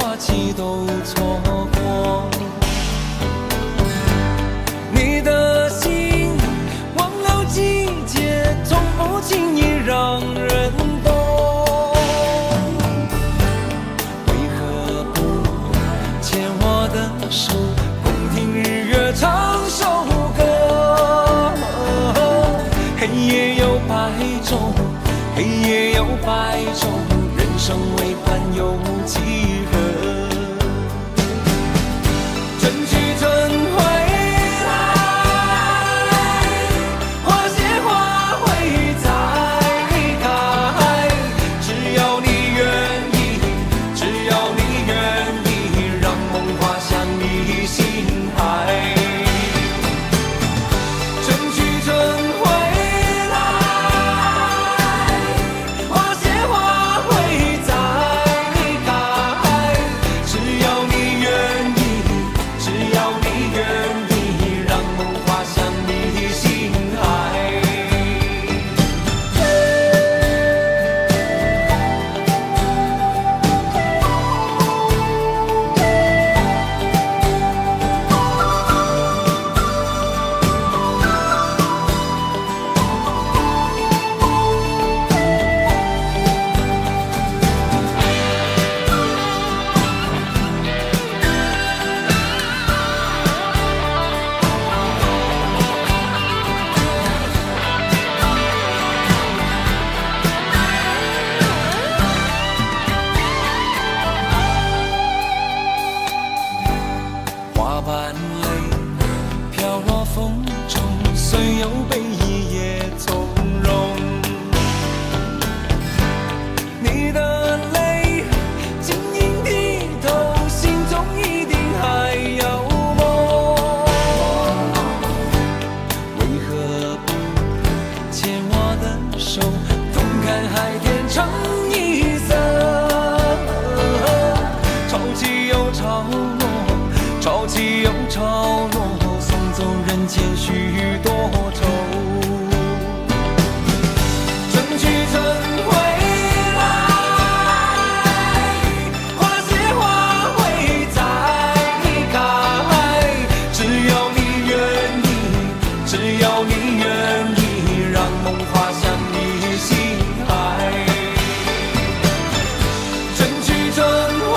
花期都错过。你的心忘了季节，从不轻易让人懂。为何不牵我的手，共听日月唱首歌？黑夜有白昼，黑夜有白昼，人生为盼有几何？春去春回来，花谢花会再开。只要你愿意，只要你愿意，让梦滑向你心海。潮起又潮落，送走人间许多愁。春去春回来，花谢花会再开。只要你愿意，只要你愿意，让梦滑向你心海。春去春回。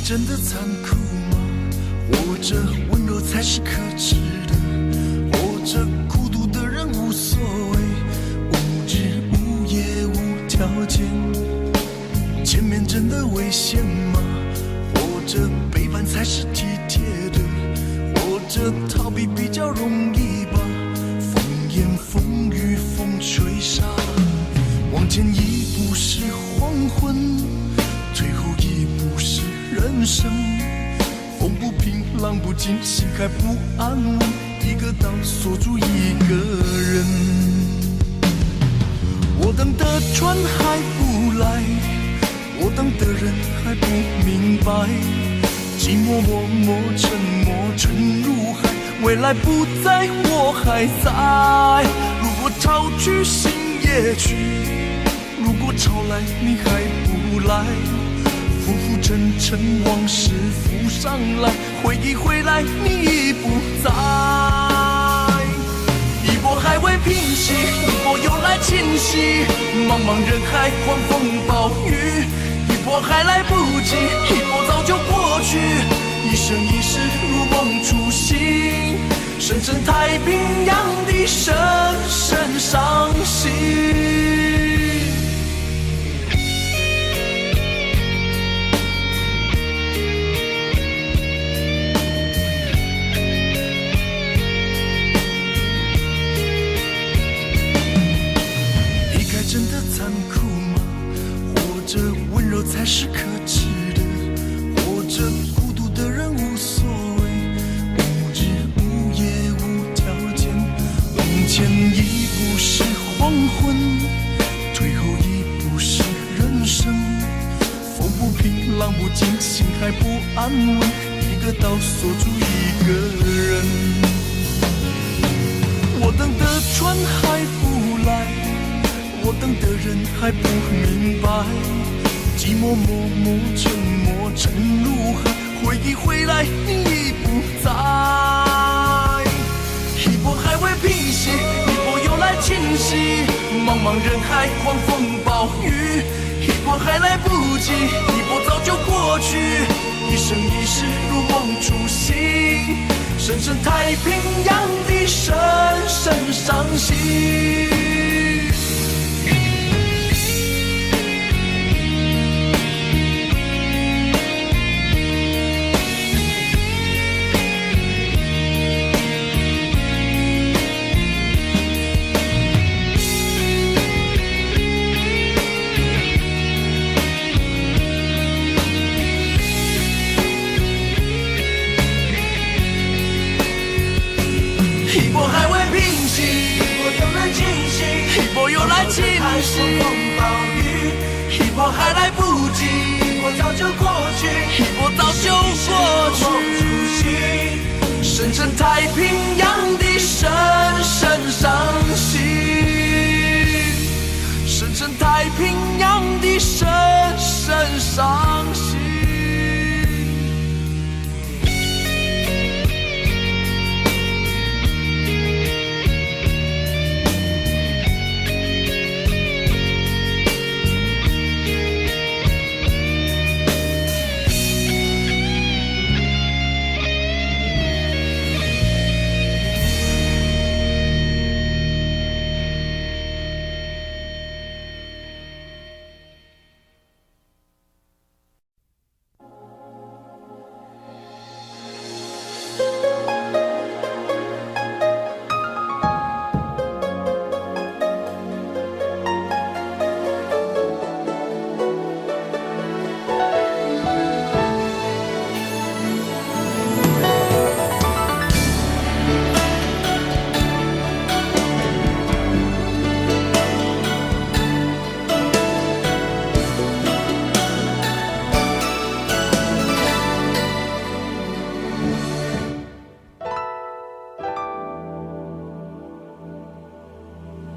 真的残酷吗？活着温柔才是可耻的，活着孤独的人无所谓，无日无夜无条件。前面真的危险吗？活着背叛才是体贴的，活着逃避比较容易吧。风言风语风吹沙，往前一步是黄昏，退后一步是人生。风不平浪不静，心还不安稳，一个岛锁住一个人。我等的船还不来，我等的人还不明白，寂寞默默沉默沉入海，未来不在我还在。如果潮去心也去，如果潮来你还不来，浮浮沉沉往事浮上来，回忆回来你已不在。息。茫茫人海，狂风暴雨，一波还来不及，一波早就过去。一生一世如梦初醒，深深太平洋的深深伤心。真的残酷吗？活着温柔才是可耻的，活着孤独的人无所谓，无日无夜无条件，往前一步是黄昏，退后一步是人生。风不平，浪不静，心还不安稳，一个岛锁住一个人。我等的船还不来，我等的人还不明白，寂寞默默沉默沉入海，回忆回来你已不在。一波还未平息，一波又来侵袭，茫茫人海，狂风暴雨，一波还来不及，一波早就过去。一生一世如梦初醒，深深太平洋的深深伤心。一波还未平息，一波又来侵袭，一波又来侵袭，狂风暴雨，一波还来不及，一波早就过去，一波早就过去。深深太平洋的深深伤心，深深太平洋的深深伤心。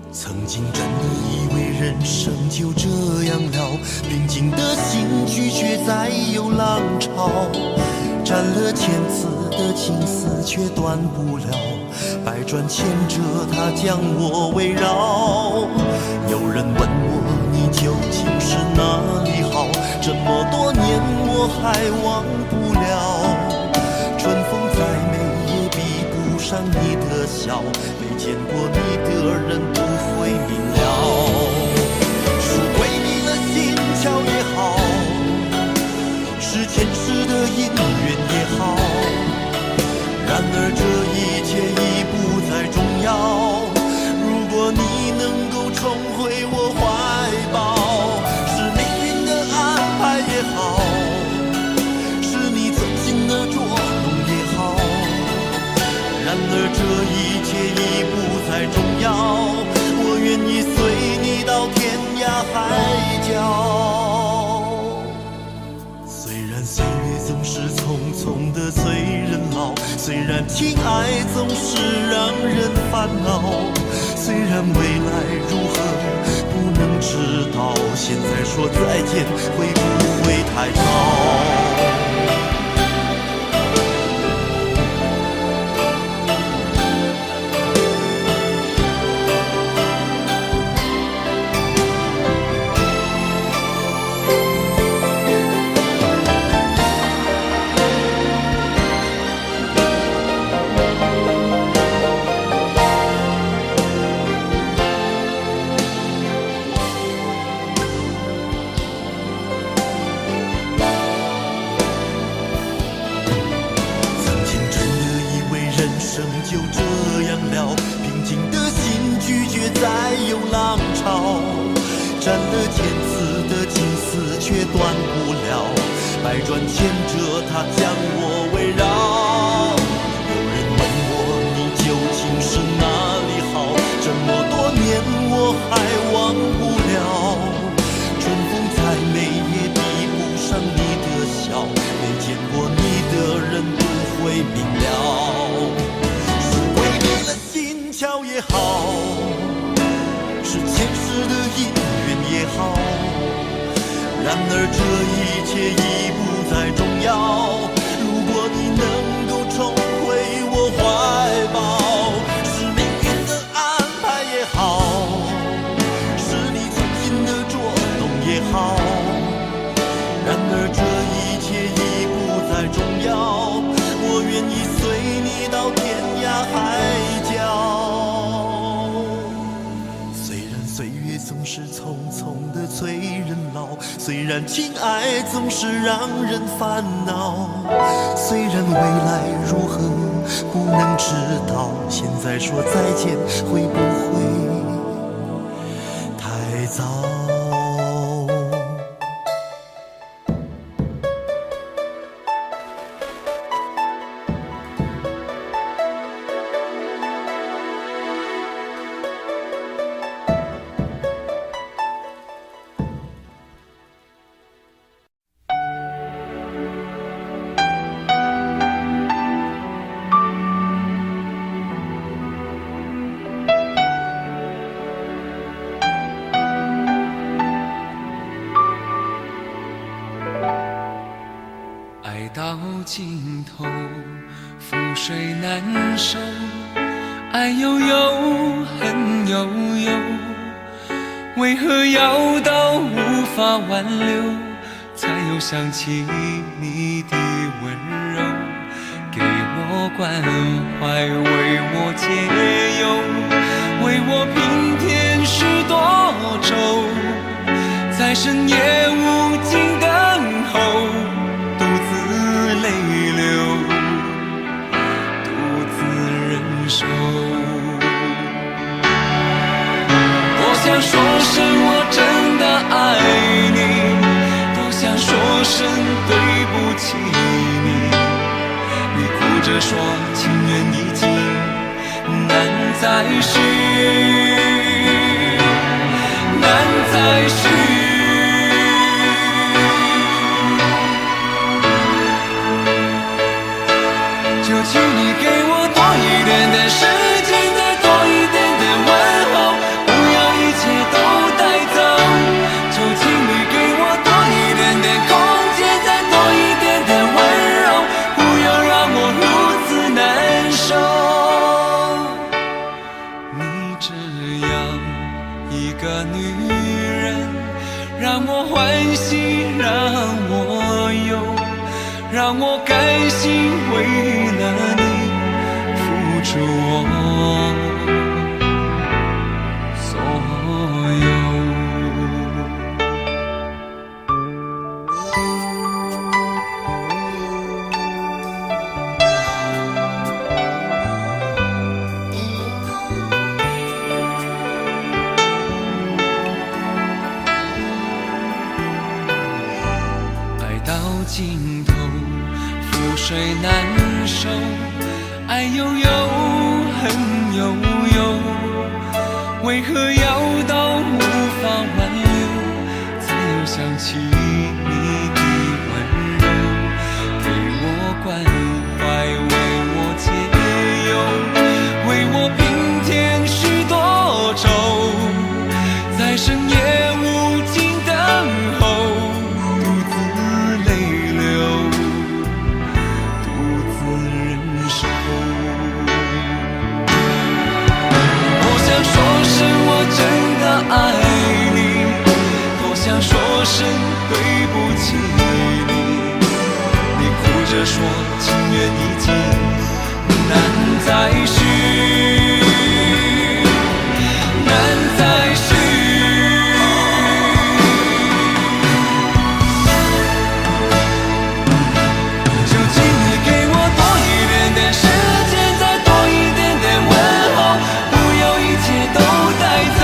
曾经真的以为人生就这样了，平静的心绪却再有浪潮，斩了千次的情丝却断不了，百转千折它将我围绕。有人问我你究竟是哪里好，这么多年我还忘不了。春风再美也比不上你的笑，没见过你的人不会明了。是鬼迷了心窍也好，是前世的因缘也好，然而这一切已不再重要。如果你能够重回我怀抱，是命运的安排也好，是你存心的捉弄也好，然而这一切已不再重要。我愿意随你到天涯海角。虽然岁月总是匆匆的催人老，虽然情爱总是让人烦恼，虽然未来如何不能知道，现在说再见会不会太早？有浪潮，斩了千次的情丝却断不了，百转千折它将我围绕。有人问我你究竟是哪里好，这么多年我还忘不了。春风再美也比不上你的笑，没见过你的人不会明了。是鬼迷了心窍也好，是前世的因缘也好，然而这一切已不再重要。如果你能够重回我怀抱，是命运的安排也好，是你存心的捉弄也好，然而这一切已不再重要。我愿意随你到天涯海角。虽然岁月总是匆匆的催人老，虽然情爱总是让人烦恼，虽然未来如何不能知道，现在说再见会不会太早？爱到尽头，覆水难收，爱悠悠，恨悠悠，为何要到无法挽留，才又想起你的温柔，给我关怀，为我解忧，为我平添许多愁，在深夜无尽等候，独自泪流，独自忍受。多想说声我真的爱你，多想说声对不起你，你哭着说情缘已尽，难再续，难再续。就请你给我多一点点时间，再多一点点问候，不要一切都带走。就请你给我多一点点空间，再多一点点温柔，不要让我如此难受。你这样一个女人，让我欢喜，让我忧，让我甘心为了你付出我所有。爱到尽头，覆水难收，爱悠悠，恨悠悠，为何要到无法挽留，才又想起你的温柔，给我关怀，为我解忧，为我平添许多愁，在深夜无尽等候，独自泪流，独自忍受。多想说声我真的爱你，多想说声对不起你，你哭着说情缘已尽，难再续，难再续。就请你给我多一点点时间，再多一点点问候，不要一切都带走。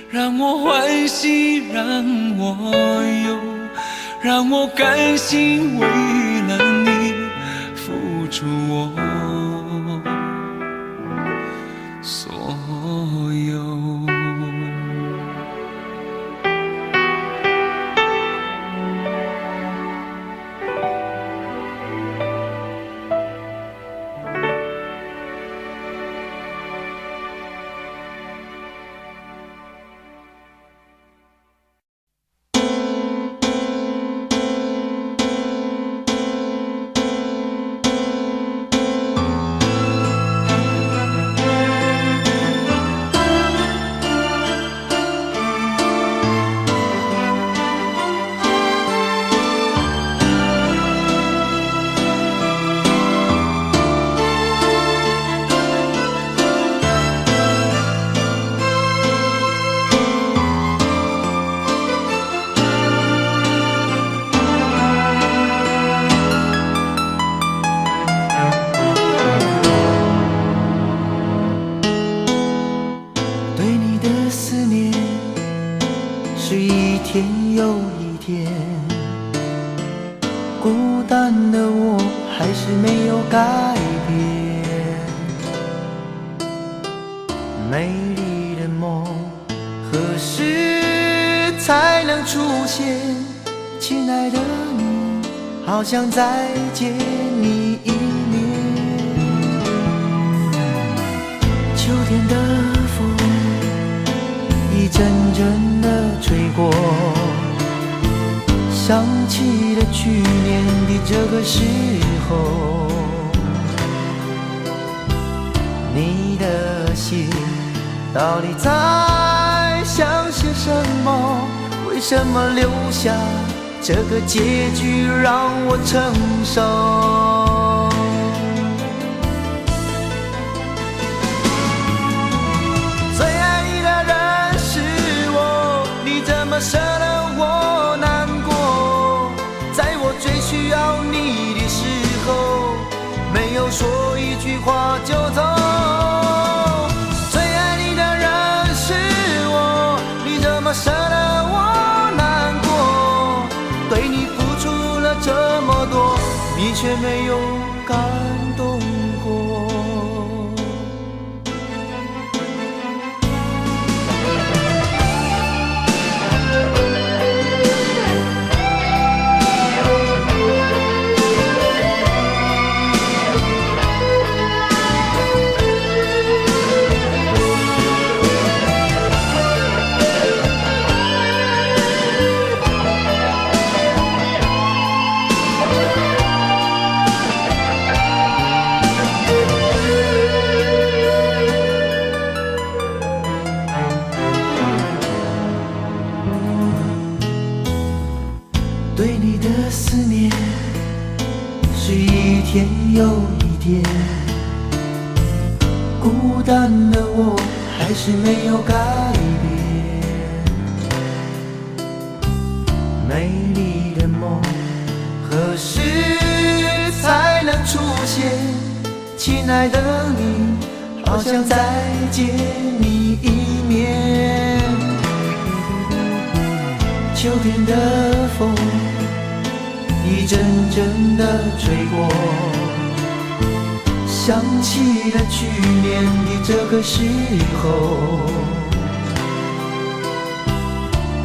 让我欢喜，让我忧，让我甘心为了你付出我所有。孤单的我还是没有改变，美丽的梦何时才能出现？亲爱的你，好想再见你一面。秋天的风一阵阵的吹过，想起了去年的这个时候，你的信到底在想些什么？为什么留下这个结局让我承受？最爱你的人是我，你怎么舍得我难过？在我最需要你的时候，没有说一句话就走。最爱你的人是我，你怎么舍得我难过？对你付出了这么多，你却没有感动过。对你的思念是一天又一天，孤单的我还是没有改变。美丽的梦何时才能出现？亲爱的你，好想再见你一面。秋天的风一阵阵的吹过，想起了去年的这个时候，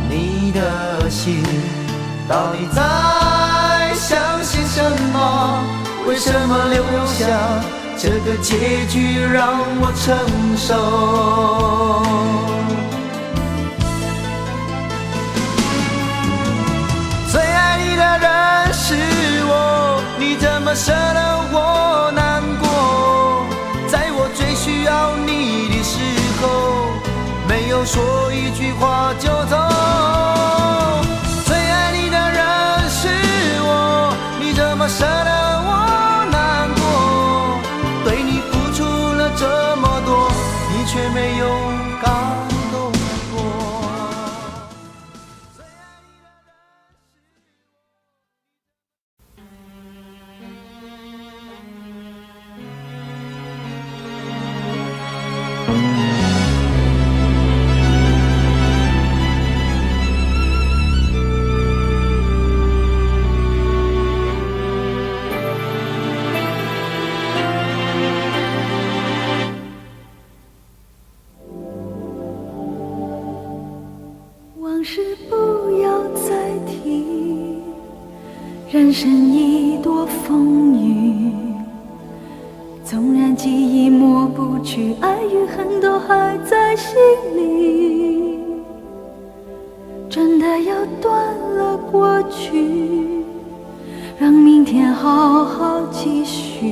你的心到底在想些什么？为什么留下这个结局让我承受？最爱你的人是我，你怎么舍得我难过？在我最需要你的时候，没有说一句话就走。最爱你的人是我，你怎么舍得我难过？对你付出了这么多，你却没有感动过。往事不要再提，人生已多风雨，纵然记忆抹不去，爱与恨都还在心里。真的要断了过去，让明天好好继续，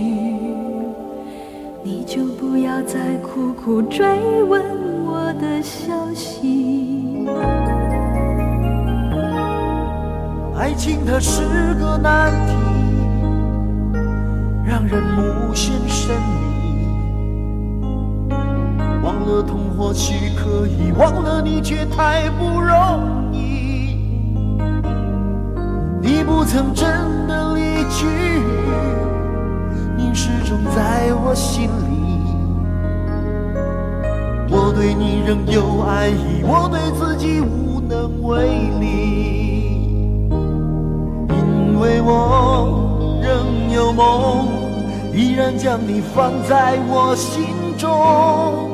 你就不要再苦苦追问我的消息。爱情它是个难题，让人无限神秘。忘了痛或许可以，忘了你却太不容易。你不曾真的离去，你始终在我心里。我对你仍有爱意，我对自己无能为力，因为我仍有梦，依然将你放在我心中。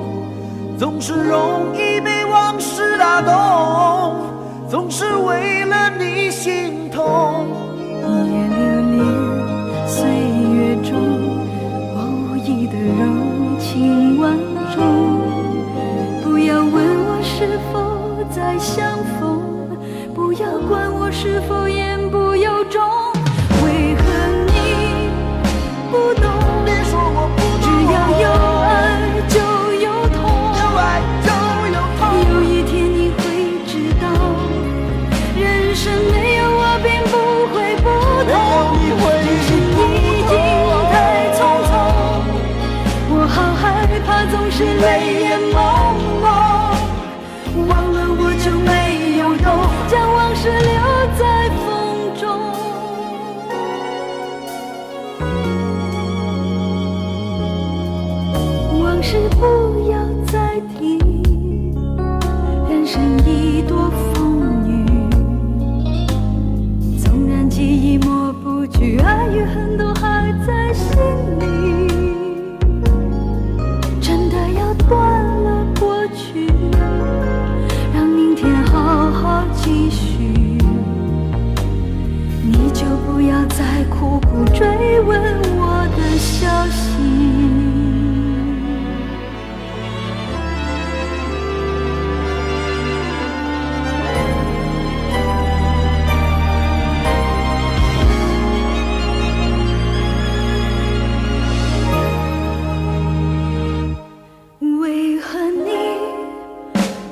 总是容易被往事打动，总是为了你心痛。一夜流连岁月中，我无意的柔情万种。不要问我是否再相逢，不要管我是否言不由衷。为何你不懂？别说我不懂，只要有爱就有痛，有爱就有痛。有一天你会知道，人生没有我并不会不同。人生已经太匆匆，我好害怕总是泪眼朦胧。忘了我就没有用，将往事留在风中。往事不要再提，人生已多风雨。纵然记忆抹不去，爱与恨都还在心里。真的要断了过去，让明天好好继续，你就不要再苦苦追问我的消息。为何你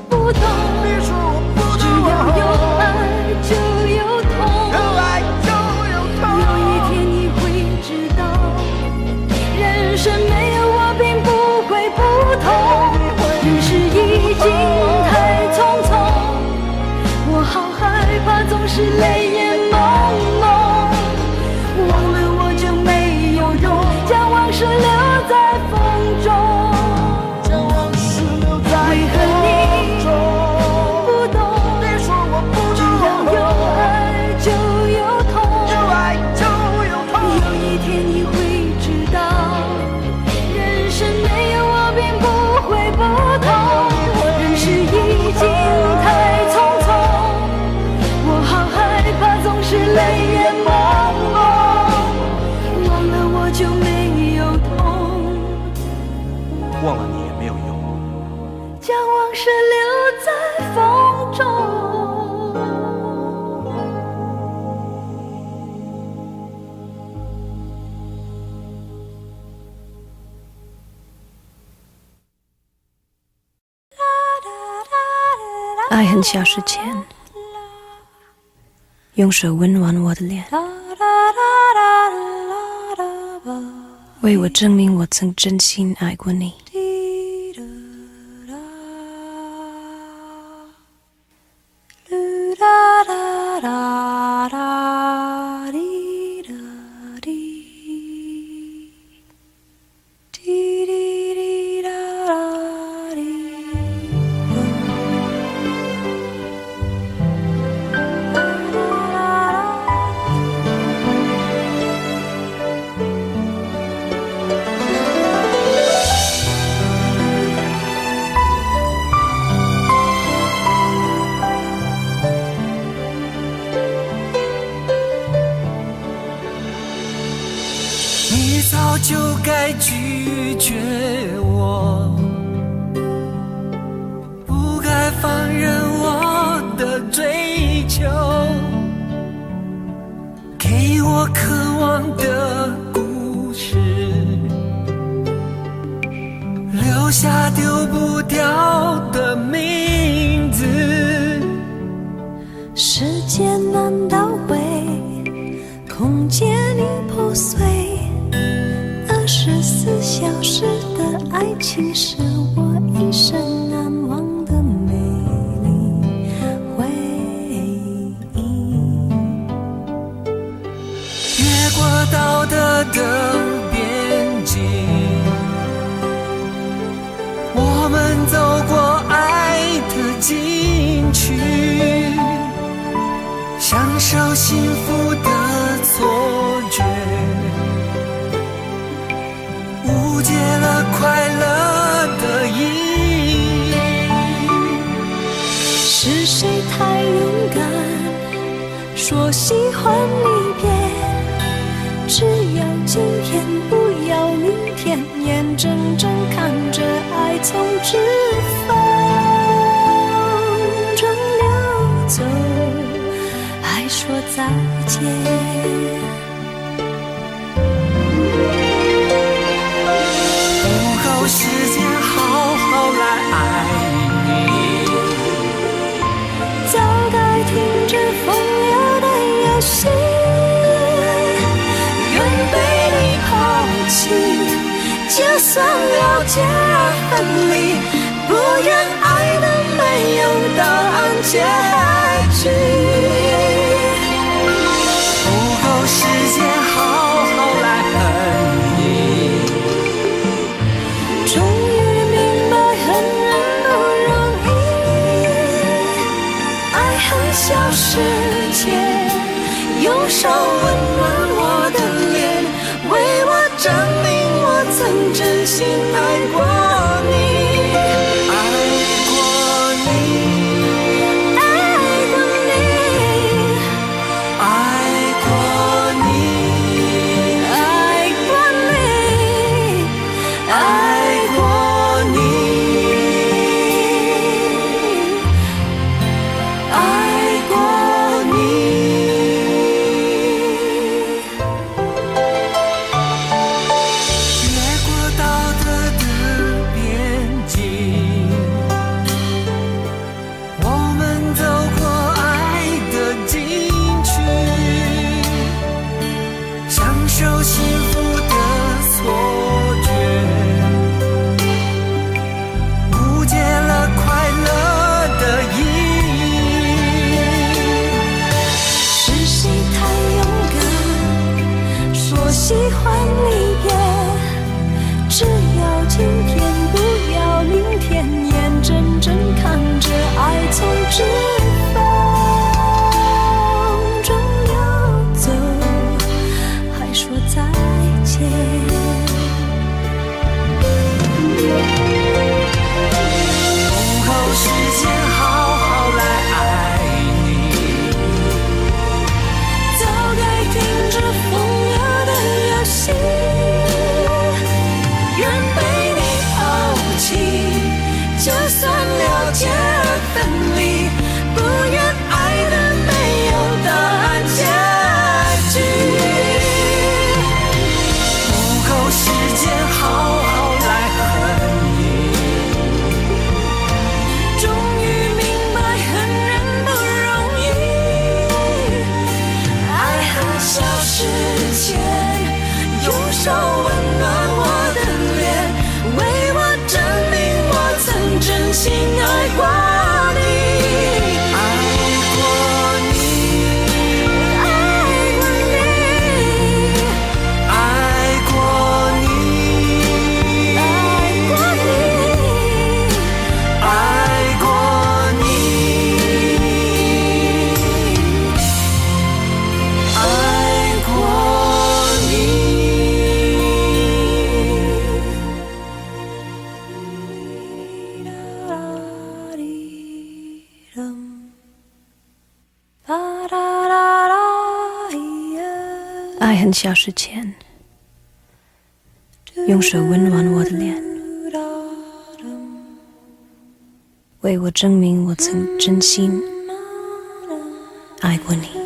不懂？别说我不只懂，要有爱就有痛。有爱就有痛。有一天你会知道，人生没有我并不会不同。人世已经太匆匆，我好害怕总是泪眼朦胧。忘了我就没有用，将往事留在风中。将往事留在为何你风中。不懂？别说我不只懂，要有爱就有痛。有爱就有痛。有一天你会知道，人生没有我并不会不同。人世已经太匆匆，我好害怕总是泪眼朦胧。忘了我就没有痛，忘了你也没有用。将往事留在风中。爱很小时前，用手温暖我的脸，为我证明我曾真心爱过你。就该拒绝我，不该放任我的追求，给我渴望的故事，留下丢不掉的名字。时间难倒回，空间已破碎，24小时的爱情是我一生难忘的美丽回忆。越过道德的边境，我们走过爱的禁区，享受幸福的错觉，误解了快乐的意义。是谁太勇敢，说喜欢离别？只要今天，不要明天，眼睁睁看着爱从指缝中流走，还说再见。不够时间好好来爱你，早该停止风流的游戏，愿被你抛弃，就算了解而分离，不愿爱的没有答案结局。不够时间好好来恨你，终于明白恨人不容易，爱恨消失前，用手温暖我的脸，为我证明我曾真心爱过你。爱过你，爱过你，爱过你，爱过你，爱过你，爱过你。越过道德的边境，我们走过爱的禁区，享受幸福的错觉，误解了快乐的意义。是谁太勇敢，说喜欢离别？只要今天，不要明天，眼睁睁看着爱从指缝中流走，还说再见。不够时间好好来爱你，早该停止风流的游戏，愿被你抛弃，就算了解而分离，不愿爱的没有答案结局。不够时间好好来恨你，终于明白恨人不容易，爱恨消失前，用手温暖我的脸，为我证明我曾真心爱过你。爱过你，爱过你，爱过你，爱过你，爱过你，爱过爱恨消失前，用手温暖我的脸，为我证明我曾真心爱过你。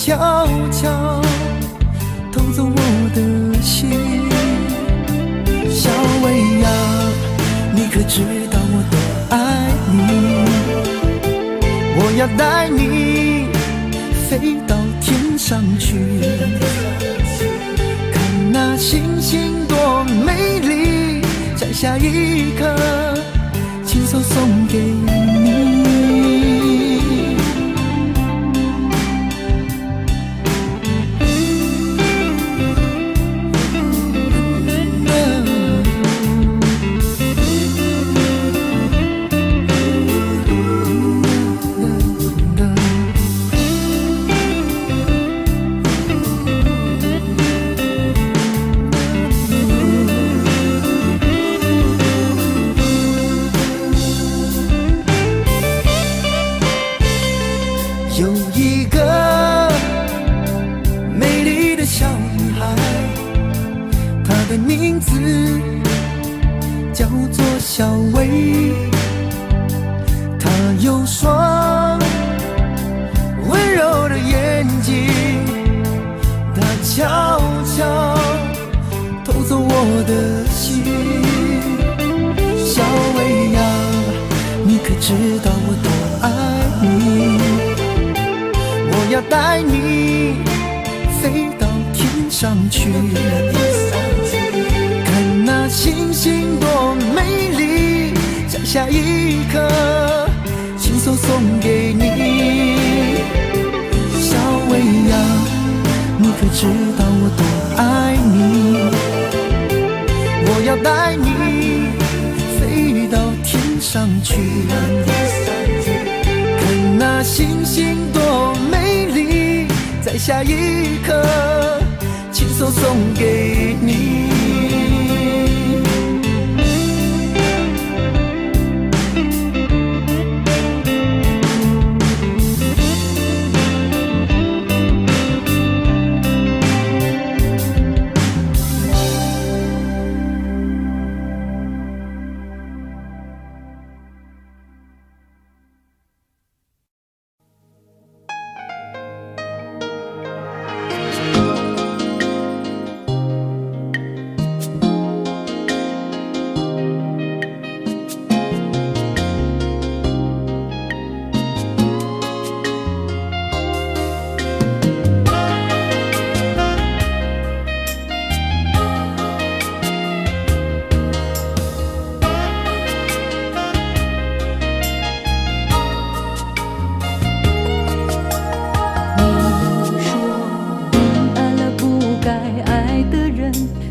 悄悄偷走我的心。小薇呀，你可知道我多爱你？我要带你飞到天上去，看那星星多美丽，摘下一颗亲手送给你。有一个美丽的小女孩，她的名字叫做小薇。她有双温柔的眼睛，她悄悄偷走我的心。小薇呀，你可知道我多爱你？我要带你飞到天上去，看那星星多美丽，摘下一颗亲手送给你。小薇呀，你可知道我多爱你？我要带你飞到天上去，看那星星多美丽，摘下一颗亲手送给你。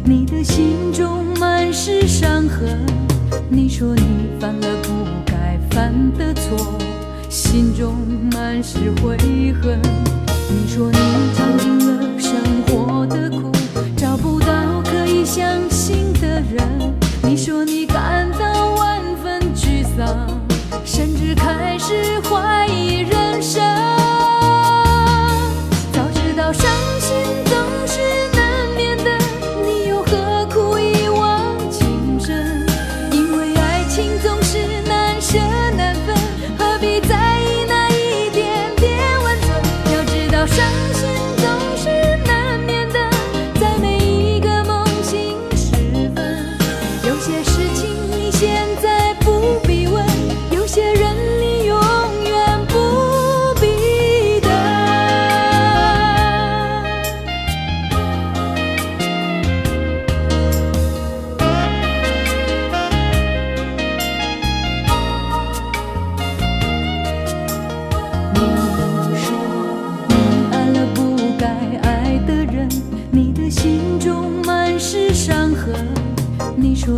你的心中满是伤痕，你说你犯了不该犯的错，心中满是悔恨。你说你尝尽了生活的苦，找不到可以相信的人。你说你感到万分沮丧，甚至开始怀疑人生。早知道伤心总是难免的，你又何苦一往情深？因为爱情总是难舍难分，何必在意那一点点温存？要知道伤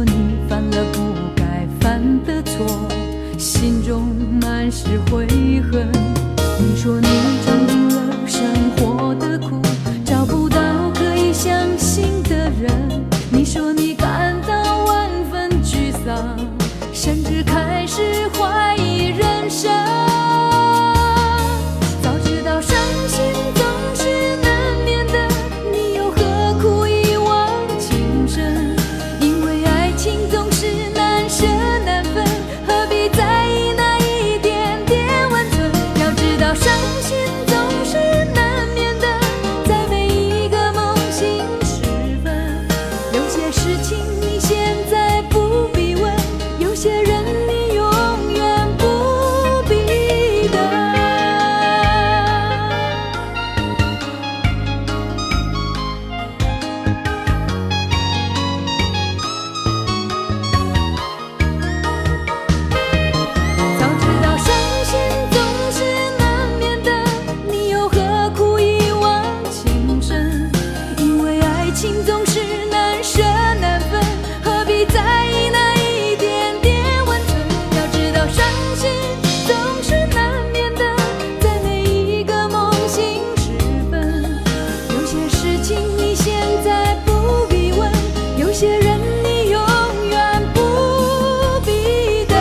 说你犯了不该犯的错，心中满是悔恨。你说你尝尽了生活的苦，找不到可以相信的人。你说你感到万分沮丧，甚至开始怀疑人生。早知道伤心总是难免的，你又何苦一往情深？因为爱情总是难舍难分，何必在意那一点点温存？要知道伤心总是难免的，在每一个梦醒时分。有些事情你现在不必问，有些人你永远不必等。早知道伤心总是难免的，你又何苦一往情深？因为爱情总是难舍难分，何必在意那一点点温存？要知道伤心总是难免的，在每一个梦醒时分。有些事情你现在不必问，有些人你永远不必等。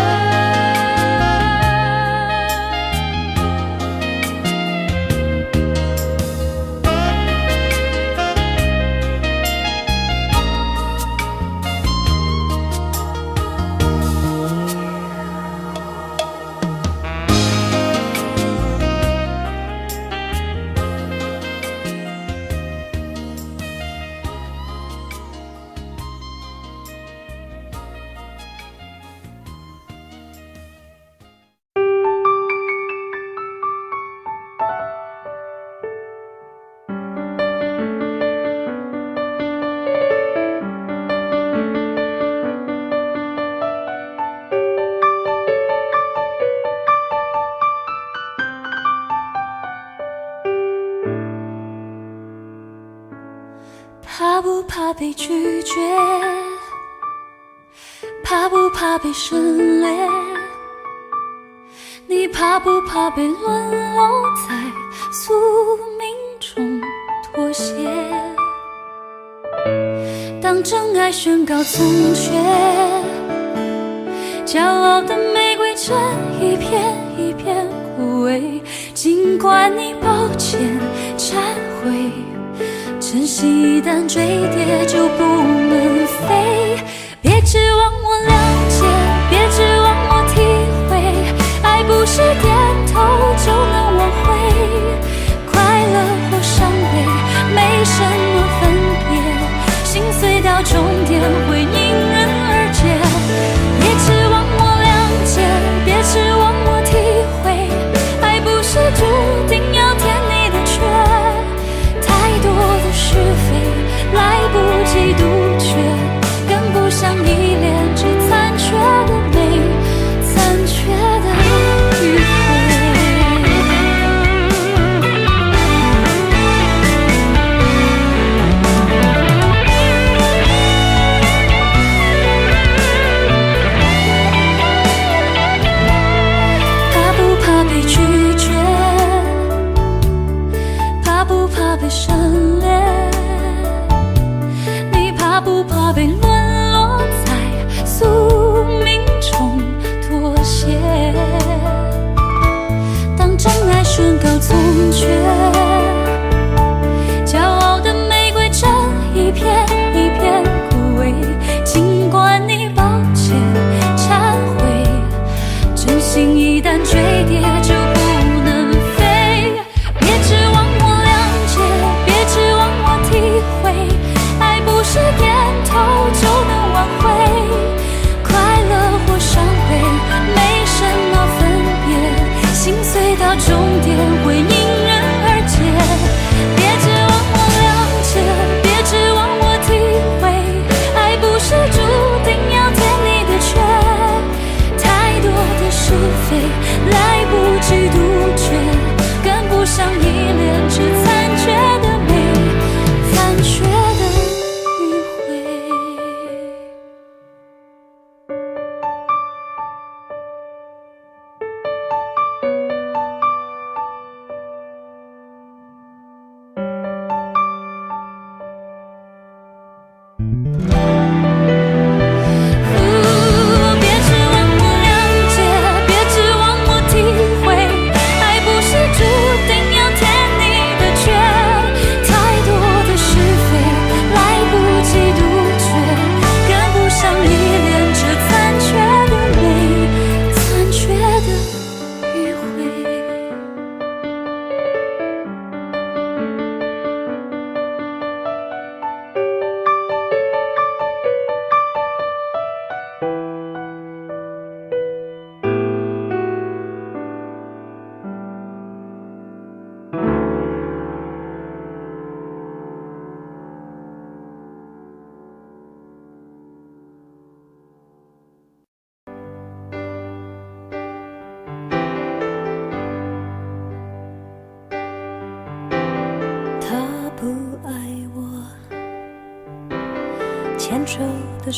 怕不怕被拒绝？怕不怕被省略？你怕不怕被沦落在宿命中妥协？当真爱宣告从缺，骄傲的玫瑰正一片一片枯萎。尽管你抱歉忏悔，珍惜一旦坠跌就不能飞。别指望我谅解，别指望我体会，爱不是点头就能挽回。快乐或伤悲没什么分别，心碎到终点会迎刃而解。别指望我谅解，别指望我体会，爱不是注定要填你的缺。太多的是非来不及杜绝，跟不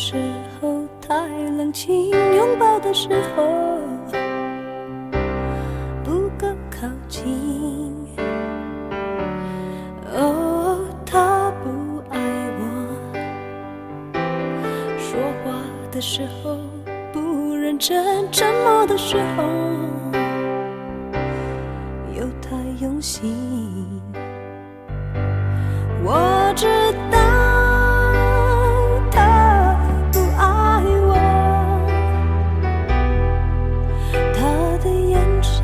时候，太冷清，拥抱的时候不够靠近。哦，他不爱我，说话的时候不认真，沉默的时候又太用心。我知道他不爱我，他的眼神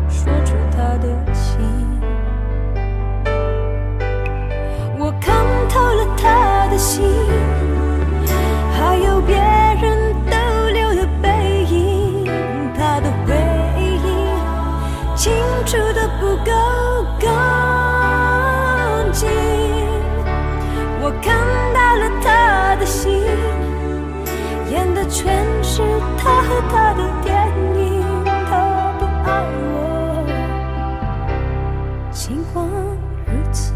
说出他的心。我看透了他的心，还有别人逗留的背影，他的回忆清楚的不够干净。我看到了他的心，演的全是他和他的电影。他不爱我，尽管如此，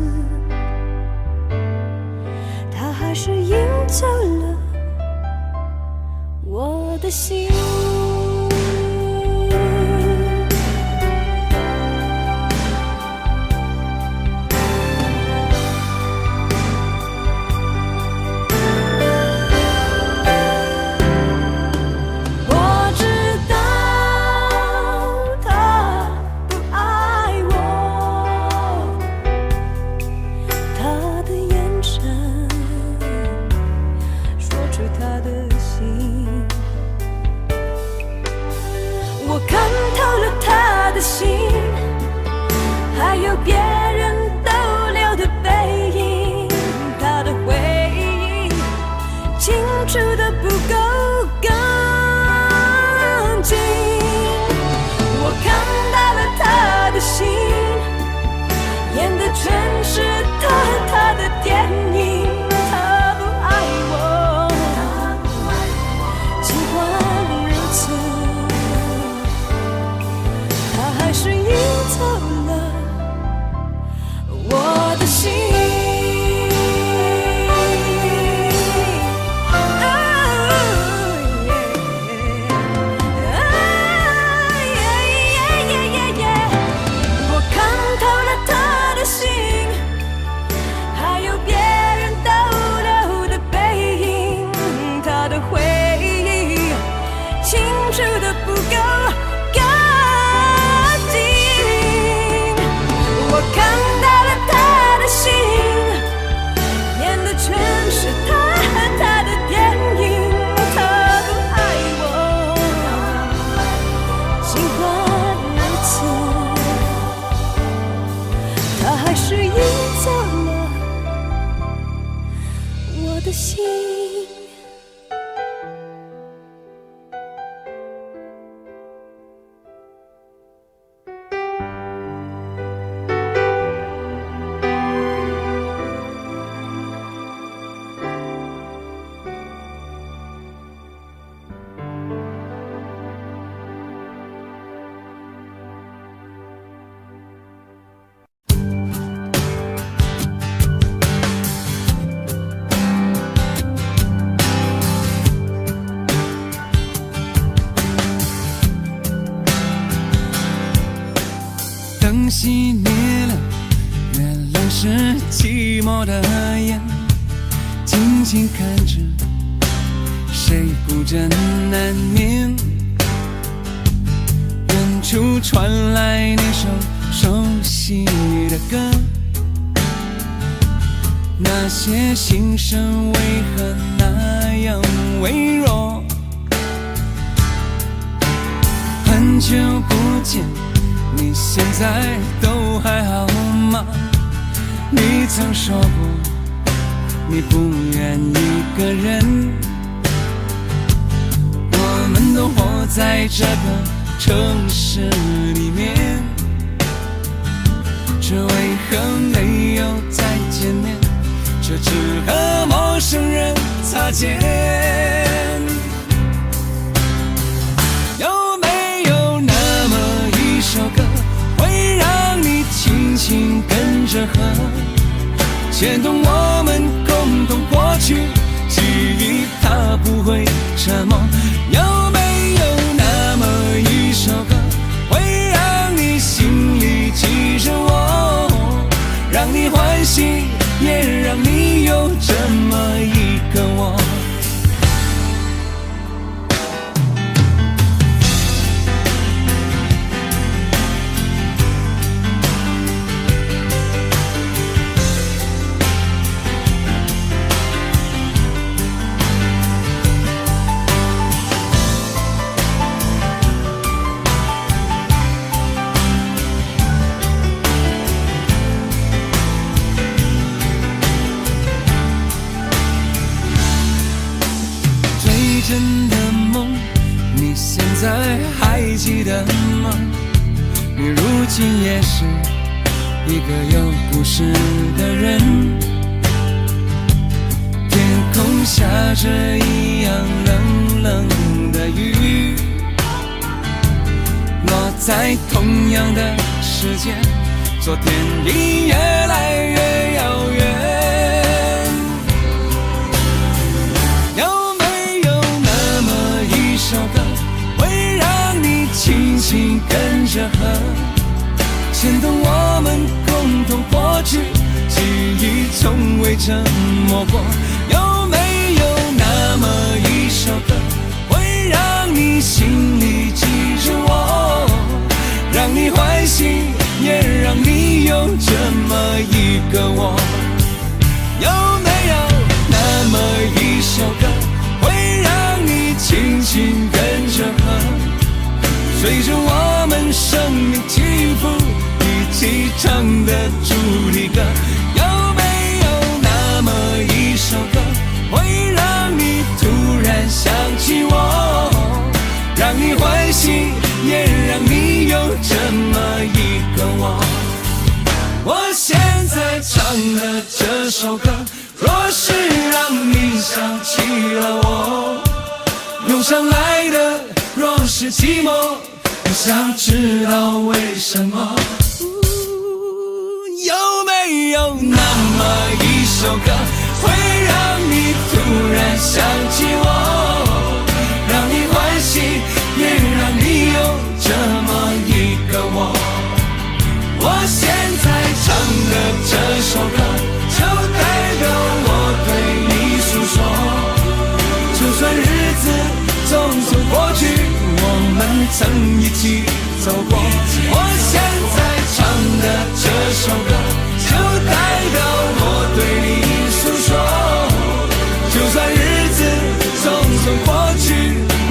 他还是赢走了我的心。灯熄灭了，原来是寂寞的眼，静静看着，谁孤枕难眠。远处传来那首熟悉的歌，那些心声为何那样微弱？很久不见，你现在都还好吗？你曾说过你不愿一个人，我们都活在这个城市里面，这为何没有再见面？这只和陌生人擦肩。有没有那么一首歌，会让你轻轻跟着和，牵动我们共同过去去，记忆它不会沉默。有没有那么一首歌，会让你心里记着我，让你欢喜，也让你有这么一个我。真的梦，你现在还记得吗？你如今也是一个有故事的人。天空下着一样冷冷的雨，落在同样的时间，昨天已越来越遥远。首歌会让你轻轻跟着和，牵动我们共同过去，记忆从未沉默过。有没有那么一首歌，会让你心里记着我，让你欢喜，也让你有这么一个我？有没有那么一首歌，会让你轻轻跟着和，随着我们生命起伏一起唱的主题歌？有没有那么一首歌，会让你突然想起我，让你欢喜，也让你有这么一个我？我现在唱的这首歌，若是让你想起了我，涌上来的若是寂寞，我想知道为什么。有没有那么一首歌，会让你突然想起我，让你欢喜，也让你有这么一个我？我现在唱的这首歌，就代表我对你诉说。就算日子匆匆过去，我们曾一起走过。我现在唱的这首歌，就代表我对你诉说。就算日子匆匆过去，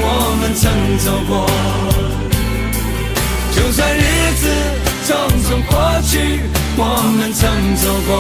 我们曾走过。就算日子匆匆过去，我们曾走过。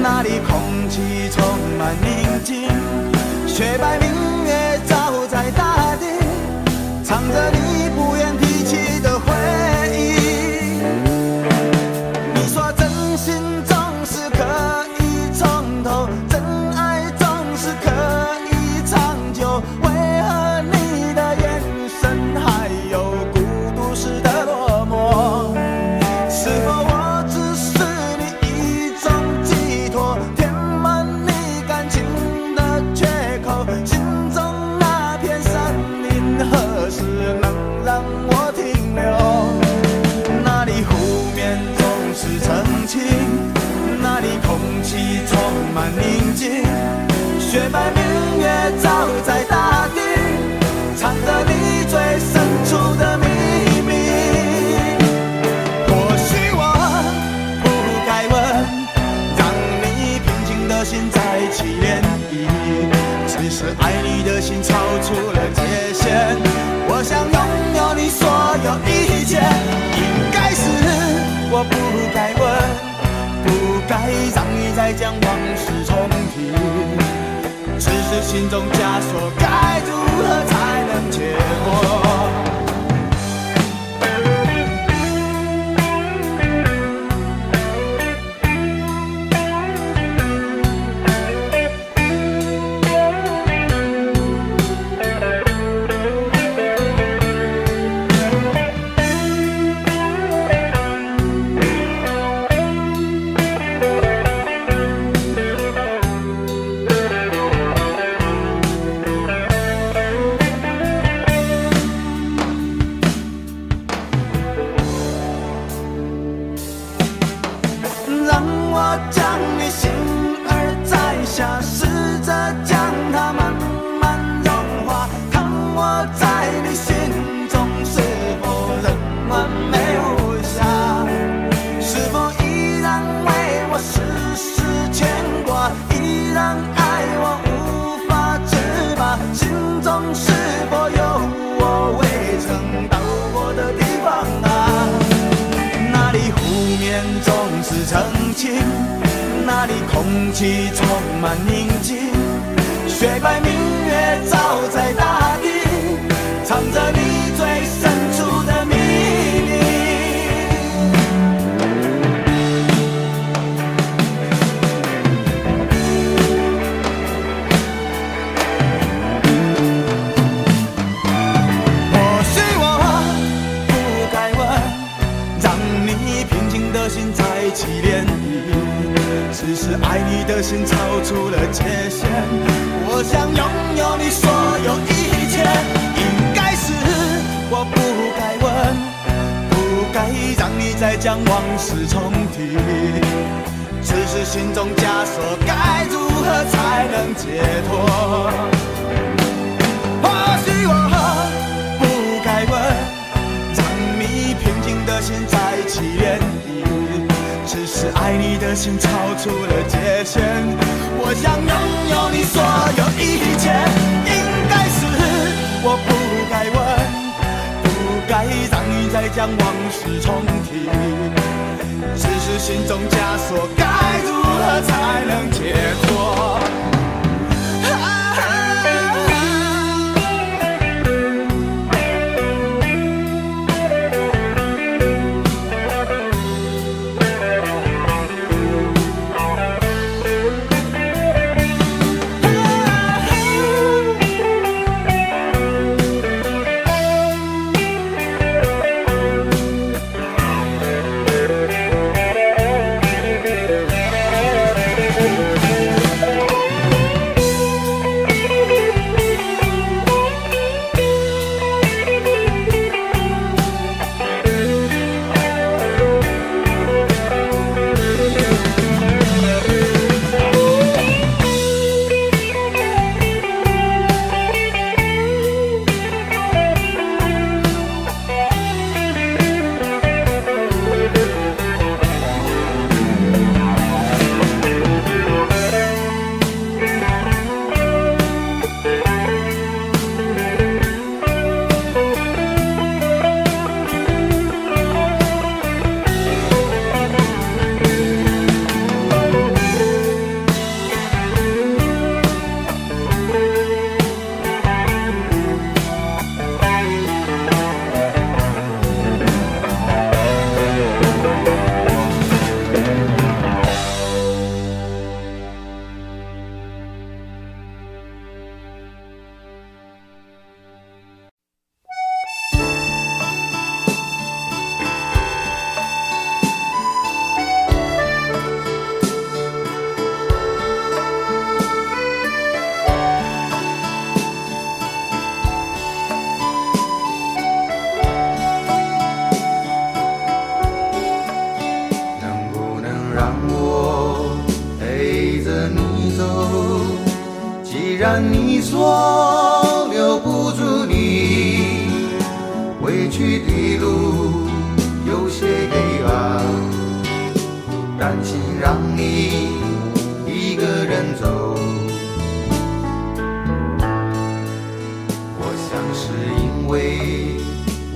那里空气充满宁静，雪白明月照在大地，唱着你不愿提起的回忆。你说真心总是可以从头，真爱总是可以长久，为何你的眼神还有孤独时的落寞？是否我只是你一种满宁静，雪白明月照在大地，藏着你最深处的秘密。或许我不该问，让你平静的心再起涟漪，只是爱你的心超出了界限。我想拥有你所有一切，应该是我不该问，不该让你再将往事重提，只是心中枷锁该如何才能解脱。那里空气充满宁静，雪白明月照在大地，藏着你最深处的秘密。或许我不该问，让你平静的心再起涟漪，只是爱你的心超出了界限。我想拥有你所有一切，应该是我不该问，不该让你再将往事重提，只是心中枷锁该如何才能解脱。或许我不该问，让你平静的心再起涟漪，只是爱你的心超出了界限。我想拥有你所有一切，应该是我不该问，不该让你再将往事重提，只是心中枷锁该如何才能解脱。能不能让我陪着你走。既然你说留不住你，回去的路有些黑暗，担心让你一个人走。我想是因为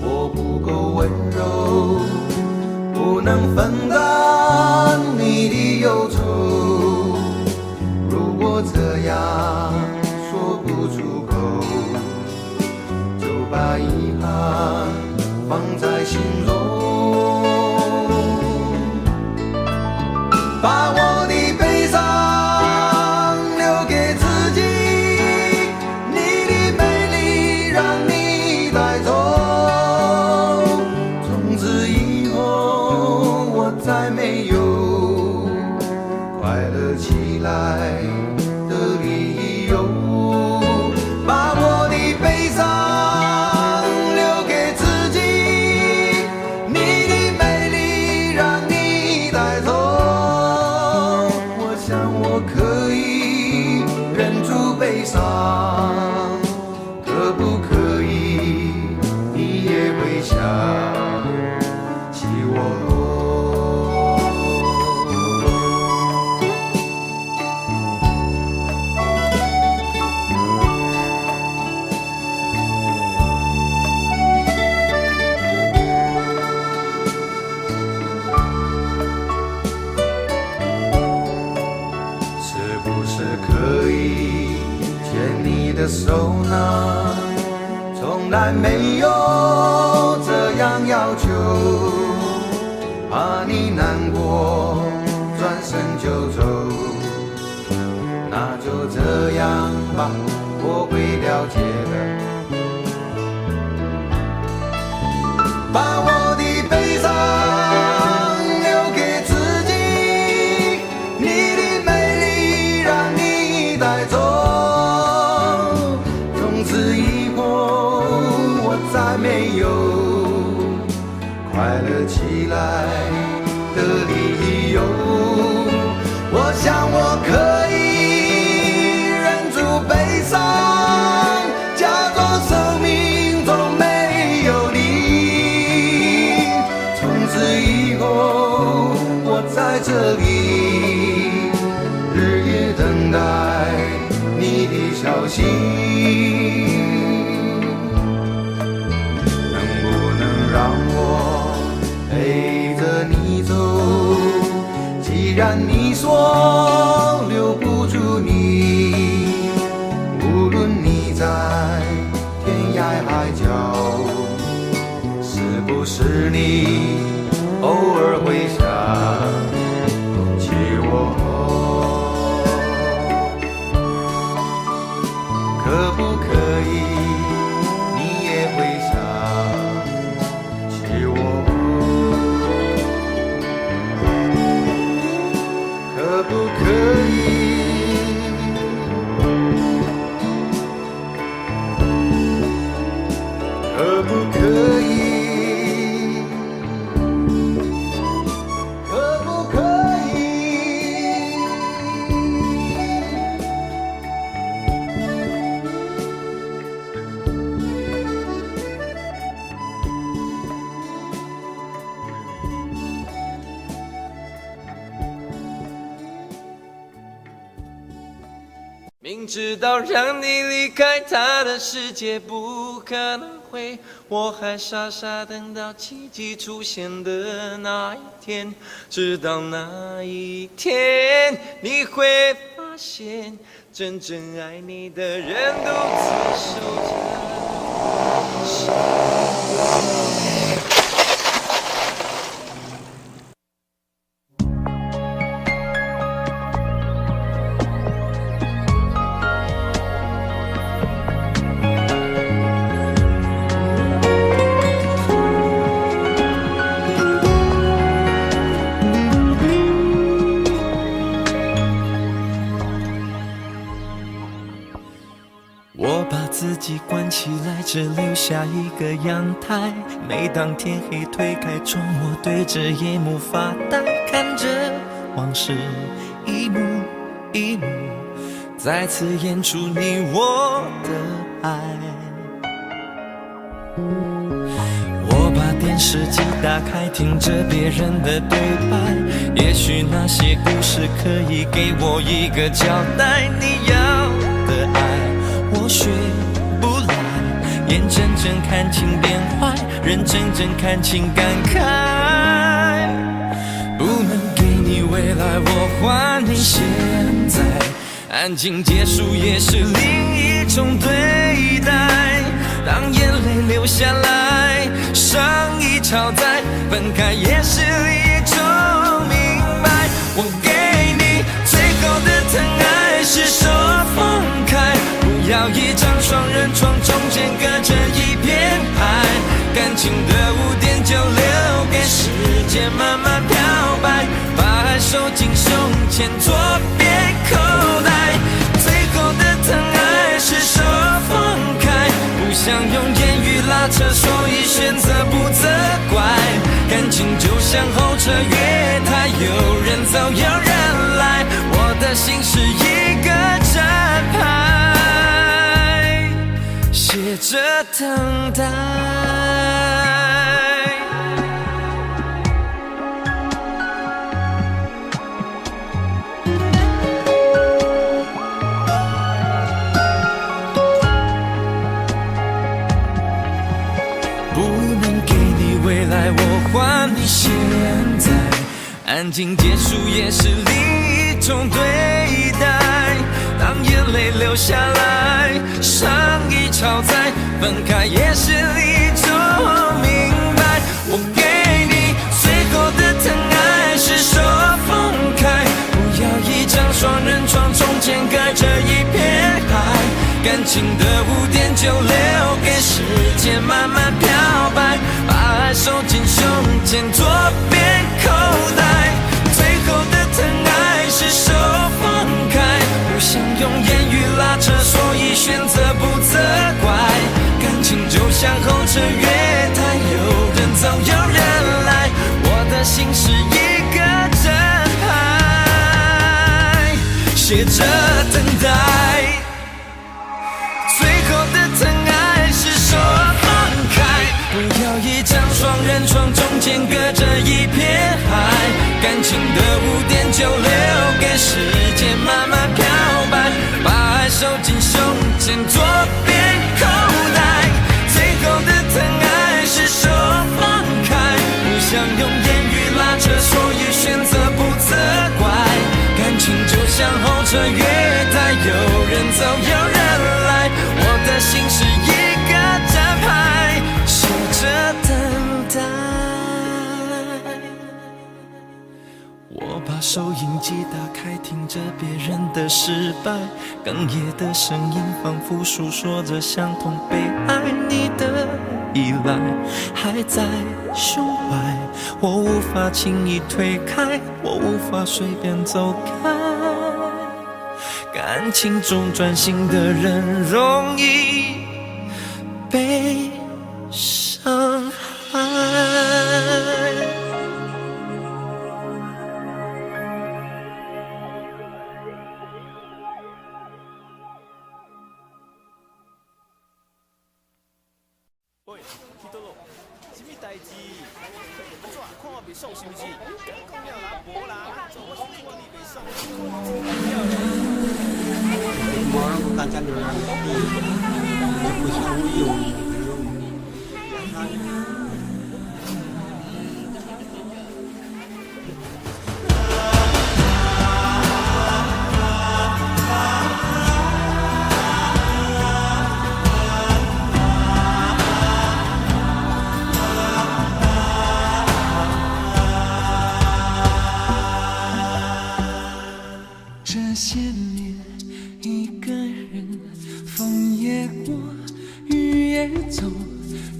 我不够温柔，不能分担你的忧愁。如果这样说不出口，就把遗憾放在心中，把我的悲伤留给自己，你的美丽让你带走。从此以后我再没有快乐起来的理由，把我的悲伤留给自己，你的美丽让你带走。我想我可以忍住悲伤，可不可以你也会想起我？是不是可以牵你的手呢？从来没有这样要求，怕你难过转身就走。那就这样吧，我会了解的。把我的悲伤留给自己，你的美丽让你带走。从此以后我再没有快乐起来的理由。我想我可以忍住悲伤，假装生命中没有你。从此以后我在这里日夜等待你的消息，能不能让我陪着你走？既然你说留不住你，无论你在天涯海角，是不是你偶尔会想起我？可不可以你也会想起我？可不可以？可不可以？可不可以？明知道让你离开他的世界不可能会，我还傻傻等到奇迹出现的那一天。直到那一天，你会发现，真正爱你的人独自守着。我把自己关起来，只留下一个阳台。每当天黑推开窗，我对着夜幕发呆，看着往事一幕一幕再次演出你我的爱。我把电视机打开，听着别人的对白，也许那些故事可以给我一个交代。你要的爱我学不来，眼睁睁看情变坏，人睁睁看情感慨。不能给你未来，我还你现在，安静结束也是另一种对待。当眼泪流下来，伤已超载，分开也是一种明白。我给你最后的疼爱是手放开，不要一张双人床，中间隔着一片海。感情的污点就留给时间慢慢漂白，把爱收进胸前左边口袋。最后的疼爱是手放开，不想用言语拉扯，所以选择不责怪。感情就像候车月台，有人走有人来，我的心是一个站牌，写着等待。我还你现在，安静结束也是另一种对待。当眼泪流下来，伤已超载，分开也是一种明白。我给你最后的疼爱是手放开，不要一张双人床，中间隔着一片海。感情的污点就留给时间慢慢漂白，把爱收进胸前左边口袋。最后的疼爱是手放开，不想用言语拉扯，所以选择不责怪。感情就像候车月台，有人走有人来，我的心是一个站牌，写着等待。最后的疼爱是手放开，不要一张双人床，中间隔着一片海。感情的污点就留给时间慢慢漂白，把爱收进胸前左边口袋。最后的疼爱是手放开，不想用言语拉扯，所以选择不责怪。感情就像候车月台，有人走有人来，我的心是一个站牌，写着等待。我把收音机打开，听着别人的失败，哽咽的声音仿佛诉说着相同被爱。你的依赖还在胸怀，我无法轻易推开，我无法随便走开。感情中专心的人容易被伤害。喂，去倒咯？什么代志？安怎看我袂爽是不是？讲了啦，无啦，做我看你袂爽。我大家都让不相用。这些年一个人，风也过，雨也走，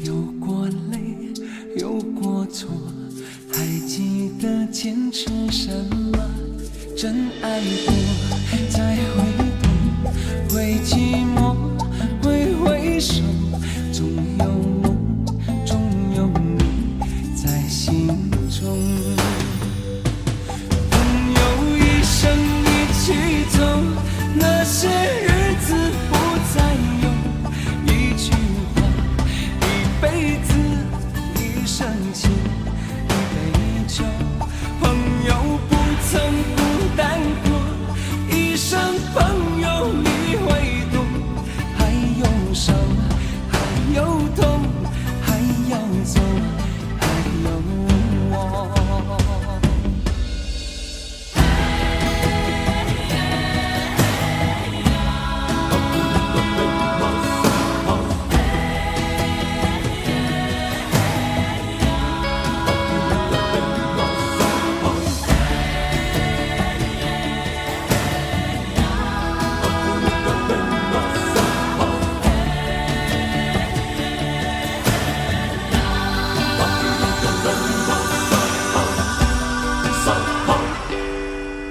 有过泪，有过错，还记得坚持什么？真爱过，再回头，会寂寞，会回首，总有梦，总有你在心中。朋友一生一起走，那些日子不再有一句话，一辈子一生情，一杯酒，朋友不曾孤单过，一生朋友你会懂，还有伤，还有痛，还要走，还有我。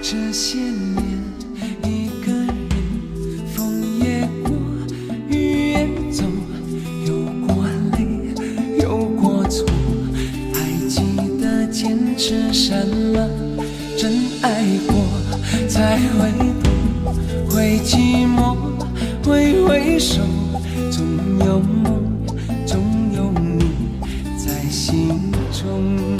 这些年，一个人，风也过，雨也走，有过泪，有过错，还记得坚持什么？真爱过，才会懂，会寂寞，会回首，总有梦，总有你在心中。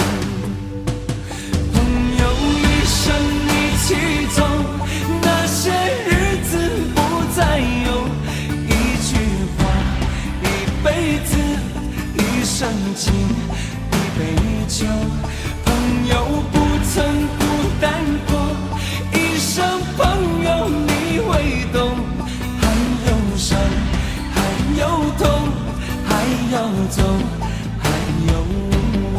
一起走，那些日子不再有一句话，一辈子一生情，一杯酒，朋友不曾孤单过，一生朋友你会懂，还有伤，还有痛，还要走，还有我。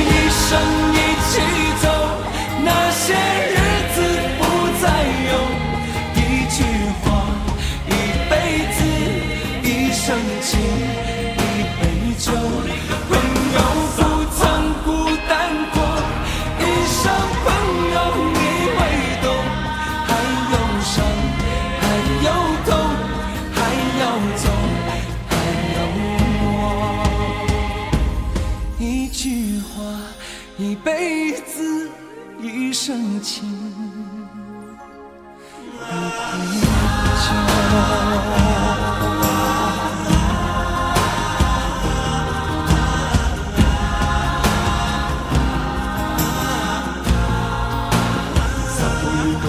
一生一起走，那些日子不再有一句话，一辈子一生情，一杯酒，朋友不曾孤单过，一生朋友你会懂，还有伤，还有痛，还要走，还有我。一句话，一辈子，一生情，一杯酒。札幌と